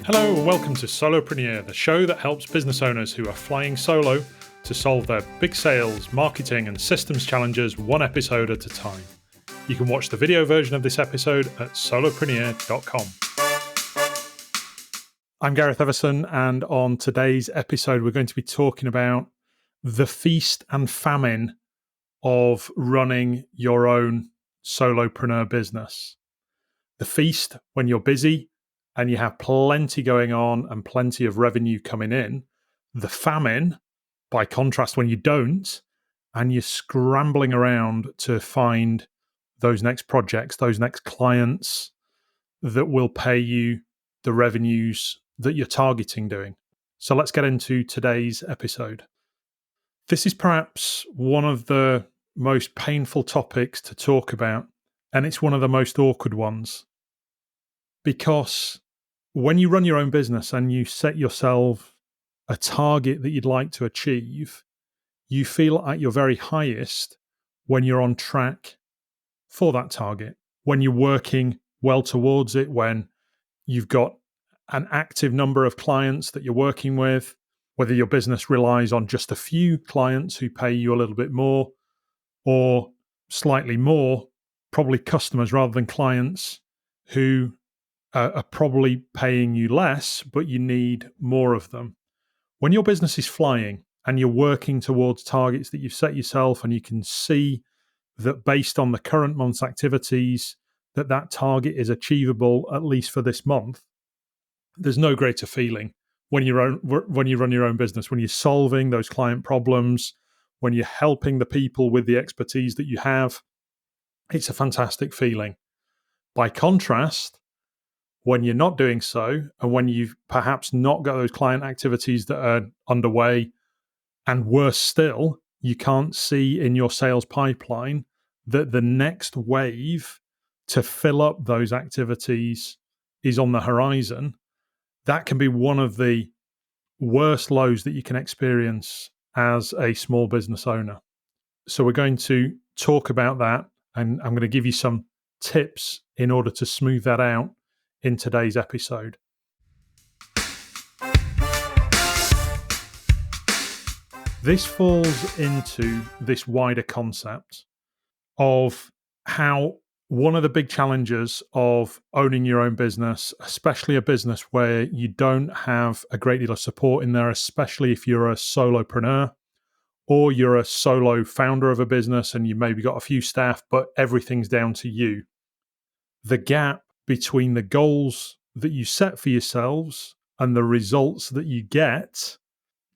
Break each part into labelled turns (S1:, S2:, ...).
S1: Hello and welcome to Solopreneur, the show that helps business owners who are flying solo to solve their big sales, marketing and systems challenges one episode at a time. You can watch the video version of this episode at solopreneur.com. I'm Gareth Everson, and on today's episode we're going to be talking about the feast and famine of running your own solopreneur business. The feast when you're busy and you have plenty going on and plenty of revenue coming in. The famine, by contrast, when you don't, and you're scrambling around to find those next projects, those next clients that will pay you the revenues that you're targeting doing. So let's get into today's episode. This is perhaps one of the most painful topics to talk about, and it's one of the most awkward ones. Because when you run your own business and you set yourself a target that you'd like to achieve, you feel at your very highest when you're on track for that target, when you're working well towards it, when you've got an active number of clients that you're working with, whether your business relies on just a few clients who pay you a little bit more or slightly more, probably customers rather than clients who are probably paying you less, but you need more of them. When your business is flying and you're working towards targets that you've set yourself and you can see that based on the current month's activities, that target is achievable at least for this month, there's no greater feeling when you run your own business, when you're solving those client problems, when you're helping the people with the expertise that you have. It's a fantastic feeling. By contrast, when you're not doing so, and when you've perhaps not got those client activities that are underway, and worse still, you can't see in your sales pipeline that the next wave to fill up those activities is on the horizon, that can be one of the worst lows that you can experience as a small business owner. So we're going to talk about that, and I'm going to give you some tips in order to smooth that out in today's episode. This falls into this wider concept of how one of the big challenges of owning your own business, especially a business where you don't have a great deal of support in there, especially if you're a solopreneur or you're a solo founder of a business and you maybe got a few staff, but everything's down to you. The gap between the goals that you set for yourselves and the results that you get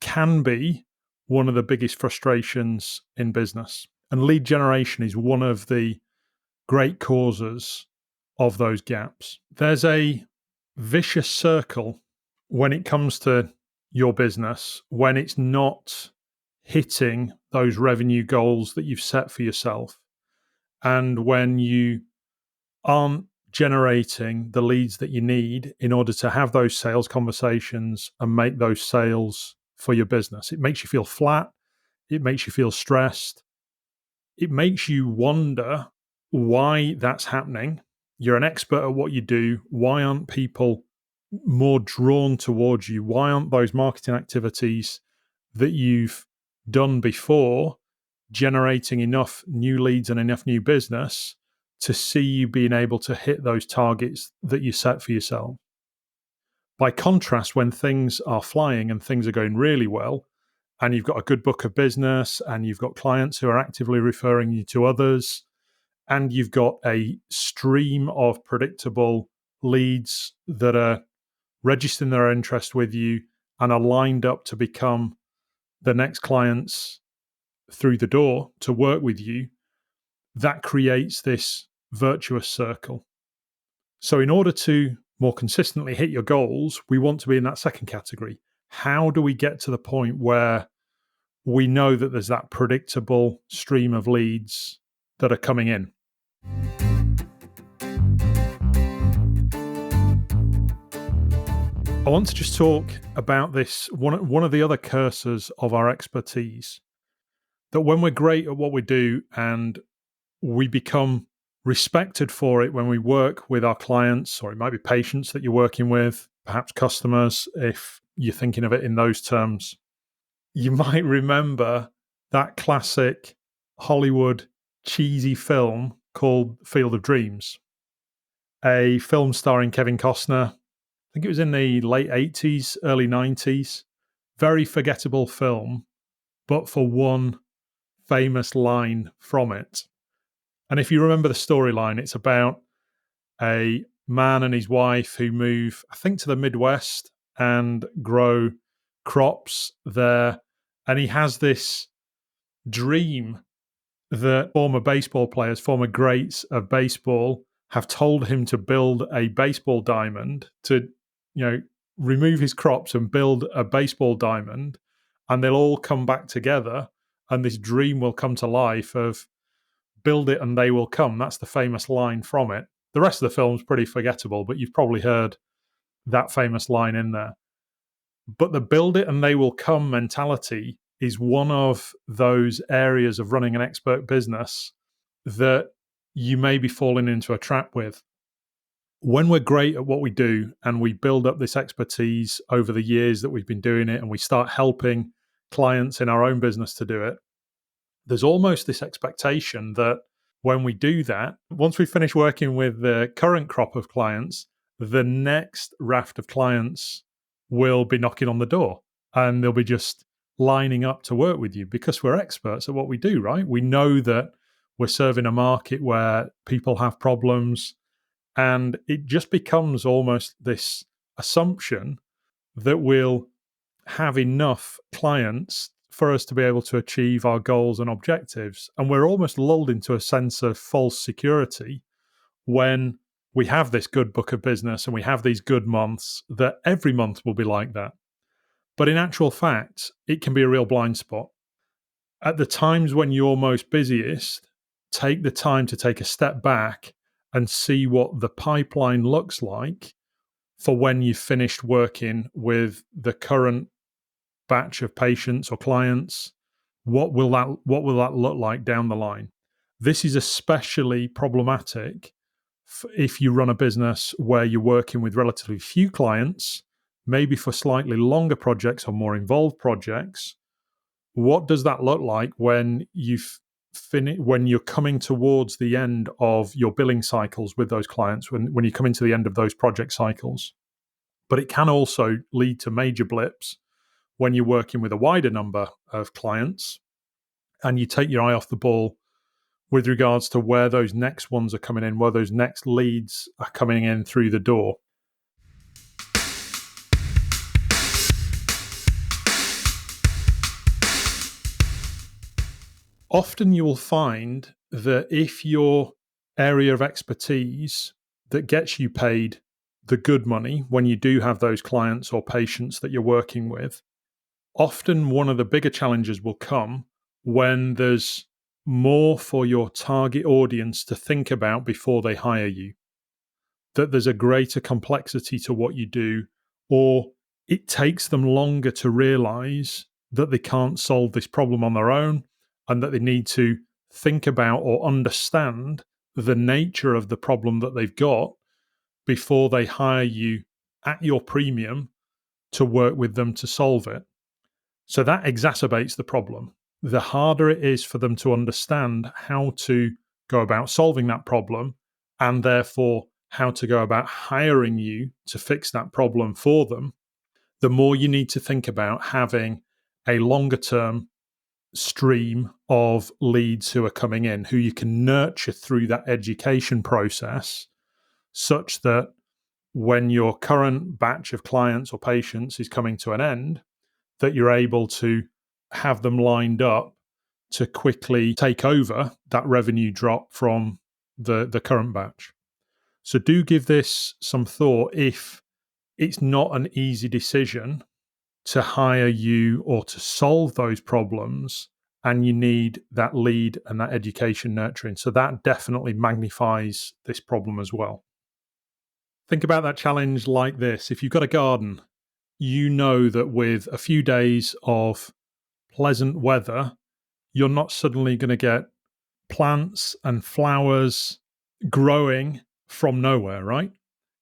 S1: can be one of the biggest frustrations in business. And lead generation is one of the great causes of those gaps. There's a vicious circle when it comes to your business, when it's not hitting those revenue goals that you've set for yourself, and when you aren't generating the leads that you need in order to have those sales conversations and make those sales for your business. It makes you feel flat. It makes you feel stressed. It makes you wonder why that's happening. You're an expert at what you do. Why aren't people more drawn towards you? Why aren't those marketing activities that you've done before generating enough new leads and enough new business to see you being able to hit those targets that you set for yourself? By contrast, when things are flying and things are going really well, and you've got a good book of business, and you've got clients who are actively referring you to others, and you've got a stream of predictable leads that are registering their interest with you and are lined up to become the next clients through the door to work with you, that creates this virtuous circle. So in order to more consistently hit your goals, we want to be in that second category. How do we get to the point where we know that there's that predictable stream of leads that are coming in? I want to just talk about this, one of the other curses of our expertise, that when we're great at what we do and we become respected for it when we work with our clients, or it might be patients that you're working with, perhaps customers, if you're thinking of it in those terms. You might remember that classic Hollywood cheesy film called Field of Dreams, a film starring Kevin Costner. I think it was in the late 80s, early 90s. Very forgettable film, but for one famous line from it. And if you remember the storyline, it's about a man and his wife who move, I think, to the Midwest and grow crops there. And he has this dream that former baseball players, former greats of baseball, have told him to build a baseball diamond, to, remove his crops and build a baseball diamond, and they'll all come back together, and this dream will come to life of build it and they will come. That's the famous line from it. The rest of the film's pretty forgettable, but you've probably heard that famous line in there. But the build it and they will come mentality is one of those areas of running an expert business that you may be falling into a trap with. When we're great at what we do and we build up this expertise over the years that we've been doing it, and we start helping clients in our own business to do it, there's almost this expectation that when we do that, once we finish working with the current crop of clients, the next raft of clients will be knocking on the door and they'll be just lining up to work with you because we're experts at what we do, right? We know that we're serving a market where people have problems, and it just becomes almost this assumption that we'll have enough clients for us to be able to achieve our goals and objectives. And we're almost lulled into a sense of false security when we have this good book of business and we have these good months, that every month will be like that. But in actual fact, it can be a real blind spot. At the times when you're most busiest, take the time to take a step back and see what the pipeline looks like for when you've finished working with the current batch of patients or clients. What will that look like down the line? This is especially problematic if you run a business where you're working with relatively few clients, maybe for slightly longer projects or more involved projects. What does that look like when when you're coming towards the end of your billing cycles with those clients, when you come into the end of those project cycles? But it can also lead to major blips when you're working with a wider number of clients and you take your eye off the ball with regards to where those next ones are coming in, where those next leads are coming in through the door. Often you will find that if your area of expertise that gets you paid the good money when you do have those clients or patients that you're working with, often one of the bigger challenges will come when there's more for your target audience to think about before they hire you, that there's a greater complexity to what you do, or it takes them longer to realize that they can't solve this problem on their own and that they need to think about or understand the nature of the problem that they've got before they hire you at your premium to work with them to solve it. So that exacerbates the problem. The harder it is for them to understand how to go about solving that problem, and therefore how to go about hiring you to fix that problem for them, the more you need to think about having a longer term stream of leads who are coming in, who you can nurture through that education process, such that when your current batch of clients or patients is coming to an end, that you're able to have them lined up to quickly take over that revenue drop from the current batch. So do give this some thought if it's not an easy decision to hire you or to solve those problems, and you need that lead and that education nurturing. So that definitely magnifies this problem as well. Think about that challenge like this. If you've got a garden, you know that with a few days of pleasant weather, you're not suddenly going to get plants and flowers growing from nowhere, right?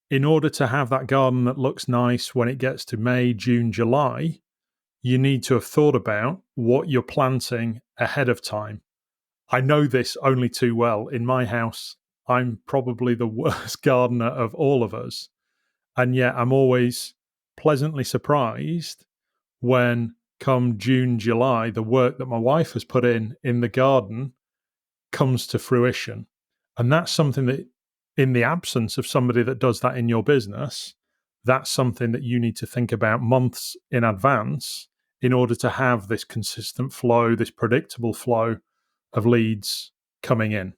S1: in order to have that garden that looks nice when it gets to May, June, July, you need to have thought about what you're planting ahead of time. I know this only too well. In my house, I'm probably the worst gardener of all of us. And yet I'm always pleasantly surprised when, come June, July, the work that my wife has put in the garden comes to fruition. And that's something that, in the absence of somebody that does that in your business, that's something that you need to think about months in advance in order to have this consistent flow, this predictable flow of leads coming in.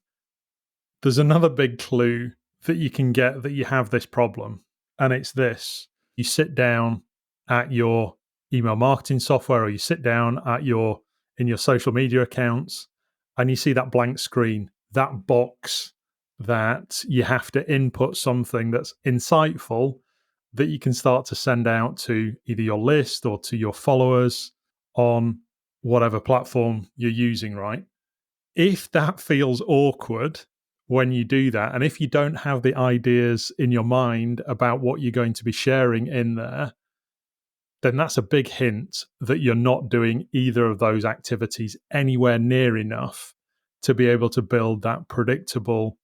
S1: There's another big clue that you can get that you have this problem, and it's this. You sit down at your email marketing software, or you sit down at in your social media accounts, and you see that blank screen, that box that you have to input something that's insightful that you can start to send out to either your list or to your followers on whatever platform you're using, right? If that feels awkward when you do that, and if you don't have the ideas in your mind about what you're going to be sharing in there, then that's a big hint that you're not doing either of those activities anywhere near enough to be able to build that predictable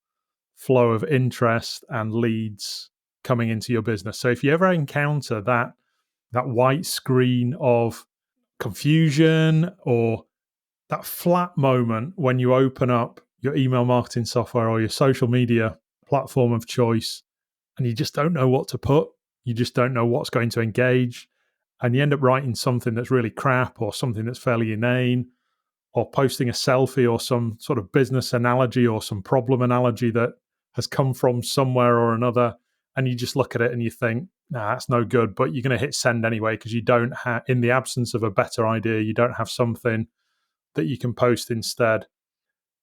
S1: flow of interest and leads coming into your business. So if you ever encounter that white screen of confusion, or that flat moment when you open up your email marketing software or your social media platform of choice and you just don't know what to put, you just don't know what's going to engage, and you end up writing something that's really crap or something that's fairly inane, or posting a selfie or some sort of business analogy or some problem analogy that has come from somewhere or another, and you just look at it and you think, nah, that's no good, but you're going to hit send anyway because you don't have, in the absence of a better idea, you don't have something that you can post instead.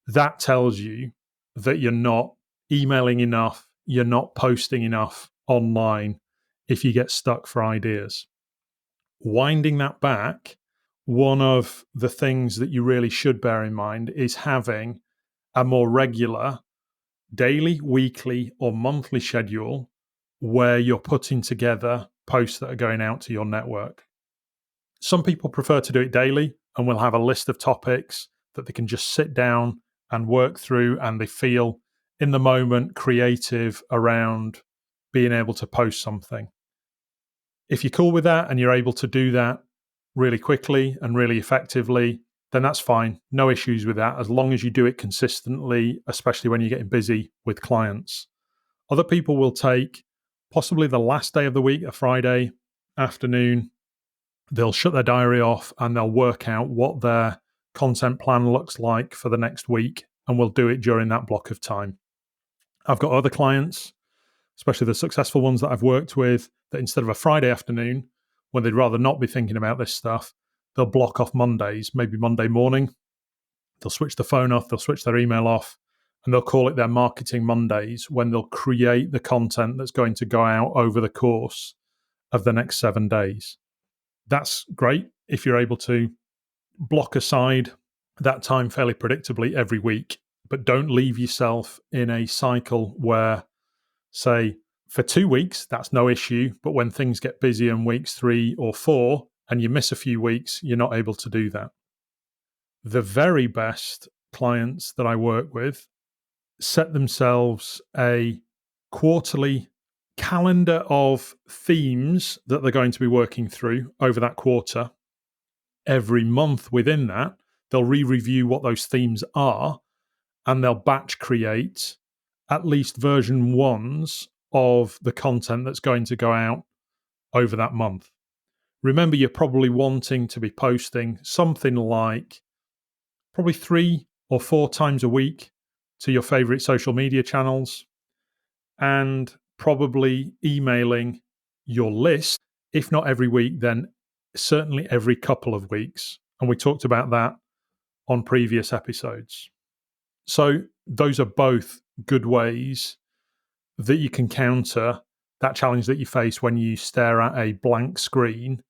S1: That tells you that you're not emailing enough, you're not posting enough online if you get stuck for ideas. Winding that back, one of the things that you really should bear in mind is having a more regular daily, weekly, or monthly schedule where you're putting together posts that are going out to your network. Some people prefer to do it daily and will have a list of topics that they can just sit down and work through, and they feel in the moment creative around being able to post something. If you're cool with that and you're able to do that really quickly and really effectively, then that's fine. No issues with that, as long as you do it consistently, especially when you're getting busy with clients. Other people will take possibly the last day of the week, a Friday afternoon. They'll shut their diary off and they'll work out what their content plan looks like for the next week, and we'll do it during that block of time. I've got other clients, especially the successful ones that I've worked with, that instead of a Friday afternoon, when they'd rather not be thinking about this stuff, they'll block off Mondays, maybe Monday morning. They'll switch the phone off, they'll switch their email off, and they'll call it their Marketing Mondays, when they'll create the content that's going to go out over the course of the next 7 days. That's great if you're able to block aside that time fairly predictably every week, but don't leave yourself in a cycle where, say, for 2 weeks, that's no issue, but when things get busy in weeks 3 or 4 and you miss a few weeks, you're not able to do that. The very best clients that I work with set themselves a quarterly calendar of themes that they're going to be working through over that quarter. Every month within that, they'll re-review what those themes are, and they'll batch create at least version 1s of the content that's going to go out over that month. Remember, you're probably wanting to be posting something like probably 3 or 4 times a week to your favorite social media channels, and probably emailing your list, if not every week, then certainly every couple of weeks. And we talked about that on previous episodes. So those are both good ways that you can counter that challenge that you face when you stare at a blank screen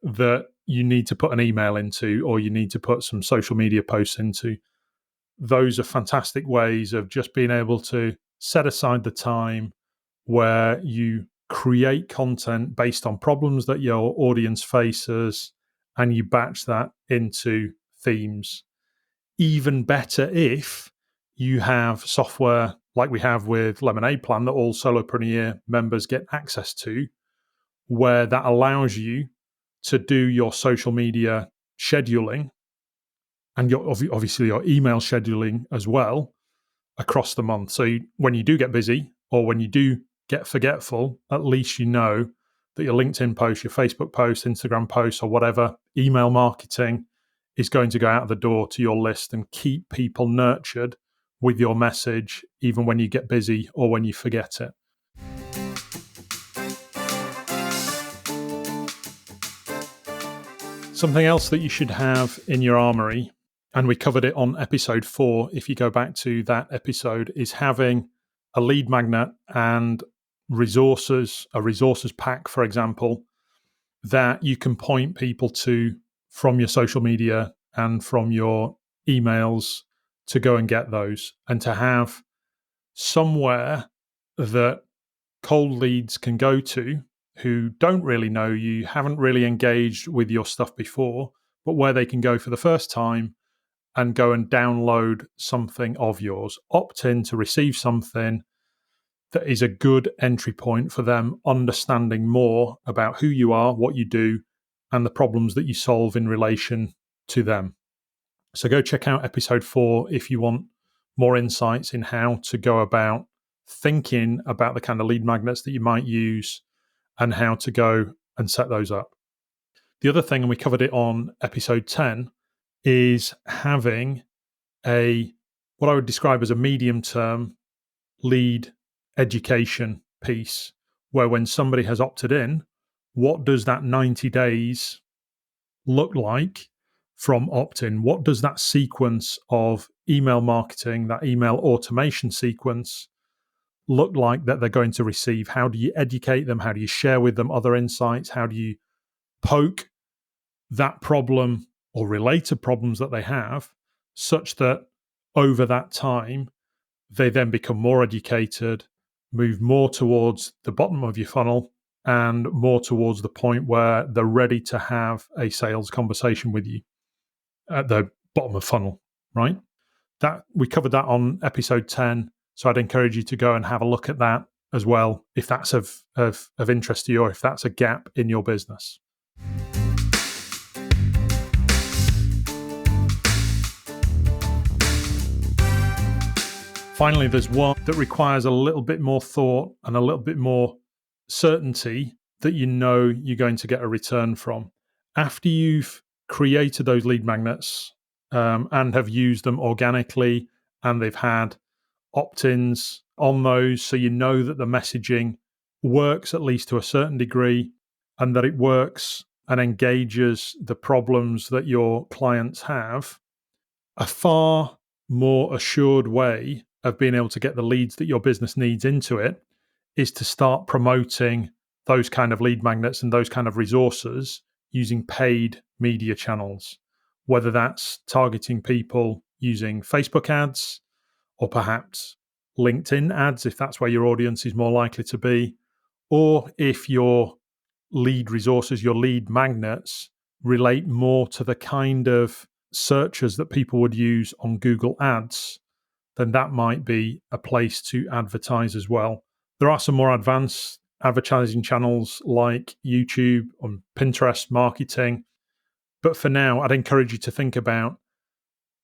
S1: that you need to put an email into, or you need to put some social media posts into. Those are fantastic ways of just being able to set aside the time, where you create content based on problems that your audience faces and you batch that into themes. Even better if you have software like we have with Lemonade Plan that all Solopreneur members get access to, where that allows you to do your social media scheduling and obviously your email scheduling as well across the month. So when you do get busy or when you do get forgetful, at least you know that your LinkedIn post, your Facebook post, Instagram post, or whatever email marketing is going to go out the door to your list and keep people nurtured with your message, even when you get busy or when you forget it. Something else that you should have in your armory, and we covered it on episode 4, if you go back to that episode, is having a lead magnet and resources, a resources pack, for example, that you can point people to from your social media and from your emails to go and get those, and to have somewhere that cold leads can go to who don't really know you, haven't really engaged with your stuff before, but where they can go for the first time and go and download something of yours, opt in to receive something that is a good entry point for them understanding more about who you are, what you do, and the problems that you solve in relation to them. So go check out episode 4 if you want more insights in how to go about thinking about the kind of lead magnets that you might use and how to go and set those up. The other thing, and we covered it on episode 10, is having what I would describe as a medium-term lead education piece, where when somebody has opted in, what does that 90 days look like from opt-in? What does that sequence of email marketing, that email automation sequence, look like that they're going to receive? How do you educate them? How do you share with them other insights? How do you poke that problem or related problems that they have, such that over that time, they then become more educated, move more towards the bottom of your funnel and more towards the point where they're ready to have a sales conversation with you at the bottom of funnel, right? That we covered that on episode 10. So I'd encourage you to go and have a look at that as well, if that's of interest to you, or if that's a gap in your business. Finally, there's one that requires a little bit more thought and a little bit more certainty that you know you're going to get a return from. After you've created those lead magnets and have used them organically, and they've had opt-ins on those, so you know that the messaging works at least to a certain degree, and that it works and engages the problems that your clients have, a far more assured way of being able to get the leads that your business needs into it is to start promoting those kind of lead magnets and those kind of resources using paid media channels, whether that's targeting people using Facebook ads or perhaps LinkedIn ads, if that's where your audience is more likely to be, or if your lead resources, your lead magnets relate more to the kind of searches that people would use on Google Ads, then that might be a place to advertise as well. There are some more advanced advertising channels like YouTube and Pinterest marketing. But for now, I'd encourage you to think about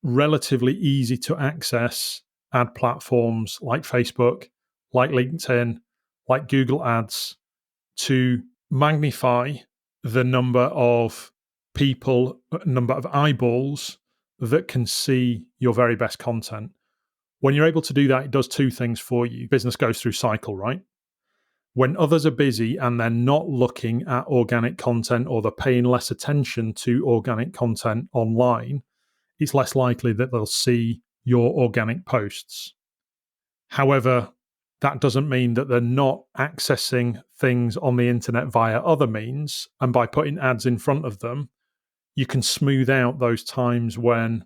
S1: relatively easy to access ad platforms like Facebook, like LinkedIn, like Google Ads to magnify the number of people, number of eyeballs that can see your very best content. When you're able to do that, it does two things for you. Business goes through cycle, right? When others are busy and they're not looking at organic content or they're paying less attention to organic content online, it's less likely that they'll see your organic posts. However, that doesn't mean that they're not accessing things on the internet via other means. And by putting ads in front of them, you can smooth out those times when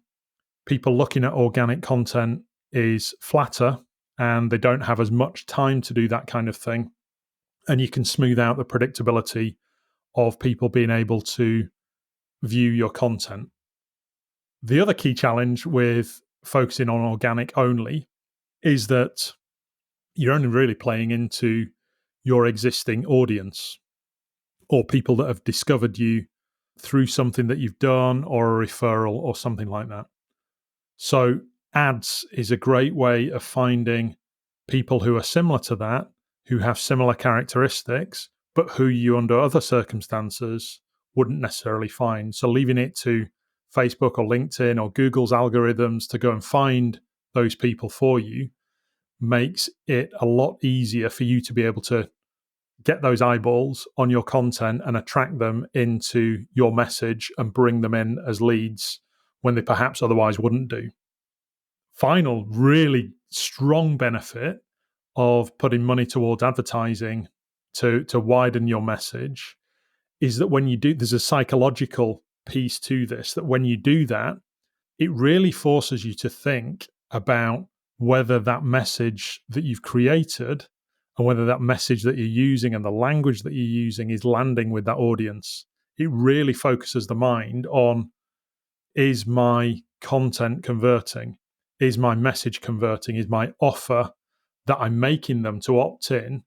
S1: people looking at organic content is flatter and they don't have as much time to do that kind of thing. and you can smooth out the predictability of people being able to view your content. The other key challenge with focusing on organic only is that you're only really playing into your existing audience or people that have discovered you through something that you've done or a referral or something like that. So ads is a great way of finding people who are similar to that, who have similar characteristics, but who you under other circumstances wouldn't necessarily find. So leaving it to Facebook or LinkedIn or Google's algorithms to go and find those people for you makes it a lot easier for you to be able to get those eyeballs on your content and attract them into your message and bring them in as leads when they perhaps otherwise wouldn't do. Final really strong benefit of putting money towards advertising to widen your message is that when you do, there's a psychological piece to this, that when you do that, it really forces you to think about whether that message that you've created and whether that message that you're using and the language that you're using is landing with that audience. It really focuses the mind on, is my content converting? Is my message converting? Is my offer that I'm making them to opt in,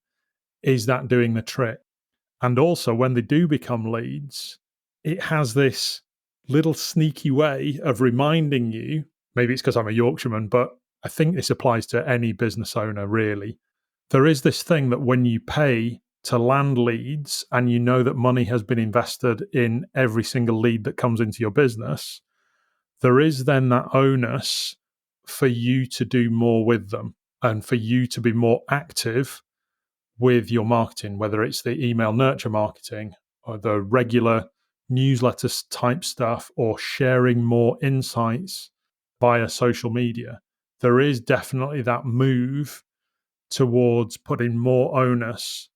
S1: is that doing the trick? And also, when they do become leads, it has this little sneaky way of reminding you, maybe it's because I'm a Yorkshireman, but I think this applies to any business owner really. There is this thing that when you pay to land leads and you know that money has been invested in every single lead that comes into your business, there is then that onus for you to do more with them and for you to be more active with your marketing, whether it's the email nurture marketing or the regular newsletter type stuff or sharing more insights via social media. There is definitely that move towards putting more onus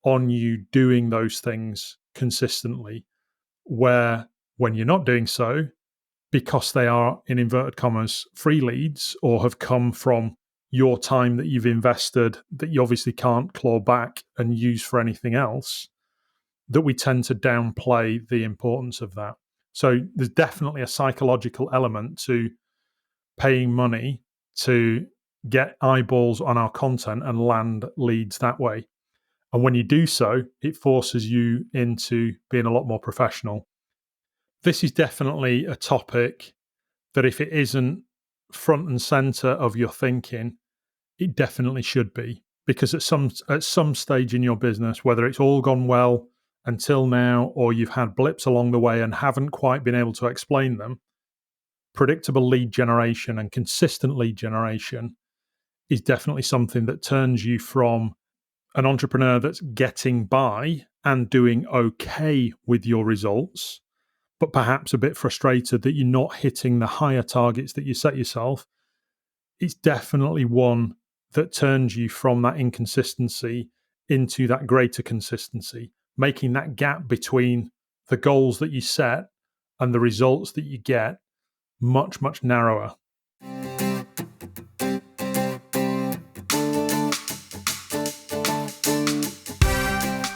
S1: on you doing those things consistently, where when you're not doing so, because they are, in inverted commas, free leads or have come from your time that you've invested that you obviously can't claw back and use for anything else, that we tend to downplay the importance of that. So there's definitely a psychological element to paying money to get eyeballs on our content and land leads that way. And when you do so, it forces you into being a lot more professional. This is definitely a topic that if it isn't front and center of your thinking, it definitely should be, because at some stage in your business, whether it's all gone well until now or you've had blips along the way and haven't quite been able to explain them, predictable lead generation and consistent lead generation is definitely something that turns you from an entrepreneur that's getting by and doing okay with your results, but perhaps a bit frustrated that you're not hitting the higher targets that you set yourself. It's definitely one that turns you from that inconsistency into that greater consistency, making that gap between the goals that you set and the results that you get much, much narrower.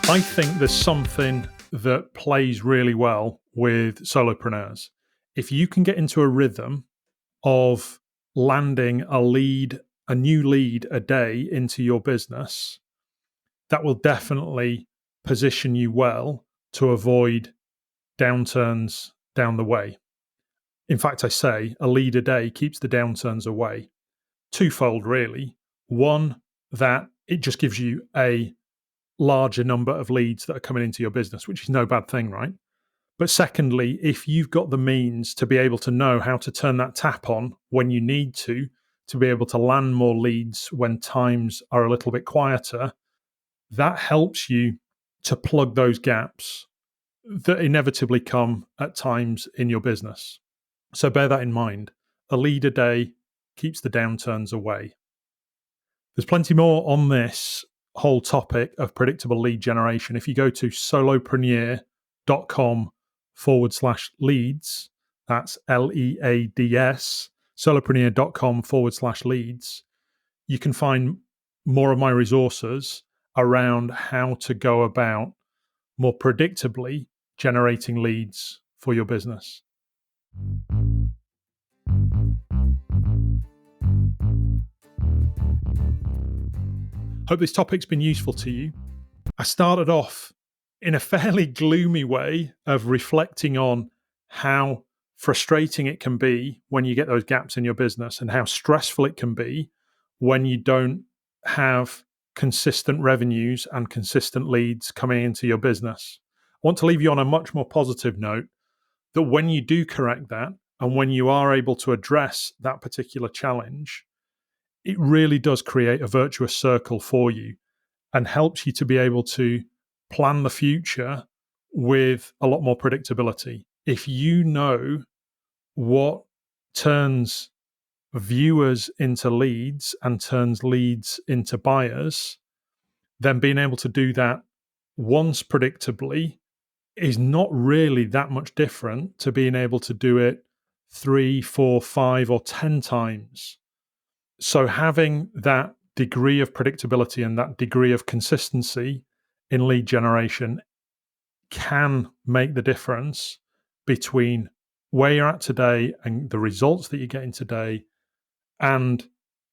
S1: I think there's something that plays really well with solopreneurs. If you can get into a rhythm of landing a new lead a day into your business, that will definitely position you well to avoid downturns down the way. In fact, I say a lead a day keeps the downturns away. Twofold, really. One, that it just gives you a larger number of leads that are coming into your business, which is no bad thing, right? But secondly, if you've got the means to be able to know how to turn that tap on when you need to be able to land more leads when times are a little bit quieter, that helps you to plug those gaps that inevitably come at times in your business. So bear that in mind. A lead a day keeps the downturns away. There's plenty more on this whole topic of predictable lead generation. If you go to solopreneur.com/leads, that's LEADS, solopreneur.com/leads, you can find more of my resources around how to go about more predictably generating leads for your business. Hope this topic's been useful to you. I started off in a fairly gloomy way of reflecting on how frustrating it can be when you get those gaps in your business and how stressful it can be when you don't have consistent revenues and consistent leads coming into your business. I want to leave you on a much more positive note that when you do correct that and when you are able to address that particular challenge, it really does create a virtuous circle for you and helps you to be able to plan the future with a lot more predictability. If you know what turns viewers into leads and turns leads into buyers, then being able to do that once predictably is not really that much different to being able to do it 3, 4, 5, or 10 times. So having that degree of predictability and that degree of consistency in lead generation can make the difference between where you're at today and the results that you're getting today and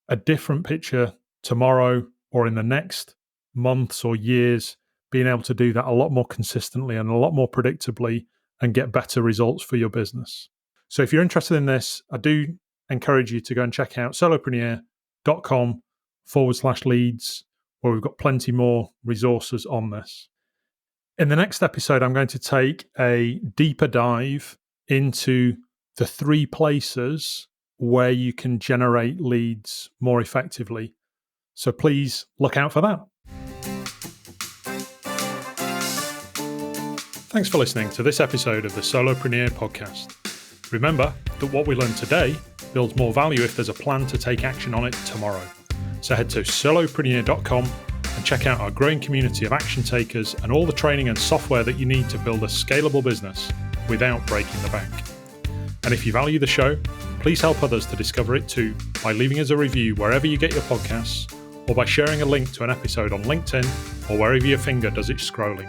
S1: a different picture tomorrow or in the next months or years, being able to do that a lot more consistently and a lot more predictably and get better results for your business. So if you're interested in this, I do encourage you to go and check out solopreneur.com/leads, where we've got plenty more resources on this. In the next episode, I'm going to take a deeper dive into the 3 places where you can generate leads more effectively. So please look out for that. Thanks for listening to this episode of the Solopreneur Podcast. Remember that what we learned today builds more value if there's a plan to take action on it tomorrow. So head to solopreneur.com and check out our growing community of action takers and all the training and software that you need to build a scalable business without breaking the bank. And if you value the show, please help others to discover it too by leaving us a review wherever you get your podcasts or by sharing a link to an episode on LinkedIn or wherever your finger does its scrolling.